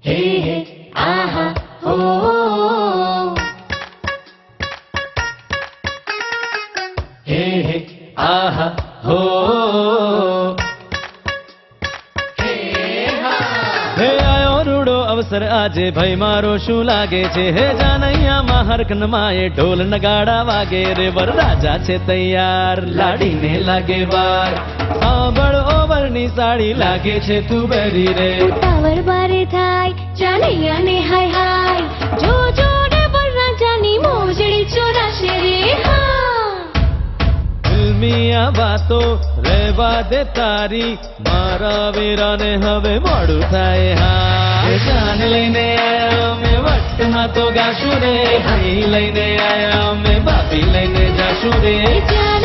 હે હે આહા હો હે હે આહા હો હે આયો રૂડો અવસર આજે ભાઈ મારો શું લાગે છે હે જાનૈયામાં હરકનમાં એ ઢોલ નગાડા વાગે રે વરરાજા છે તૈયાર લાડીને લાગે વાર સાંભળ ઓવરની સાડી લાગે છે તું બેરી રે ઉતાવળ બારે થાય જાનૈયાને હાય હાય જો જો ને વરરાજાની મોજડી ચોરાશે રે હા ફિલ્મી આ વાતો રહેવા દે તારી મારા વીરાને હવે મોડું થાય હા જાન લઈને આયા મેં વટમાં તો ગાશું રે ભાઈ લઈને આયા મેં બાપી લઈને જાશું રે જાન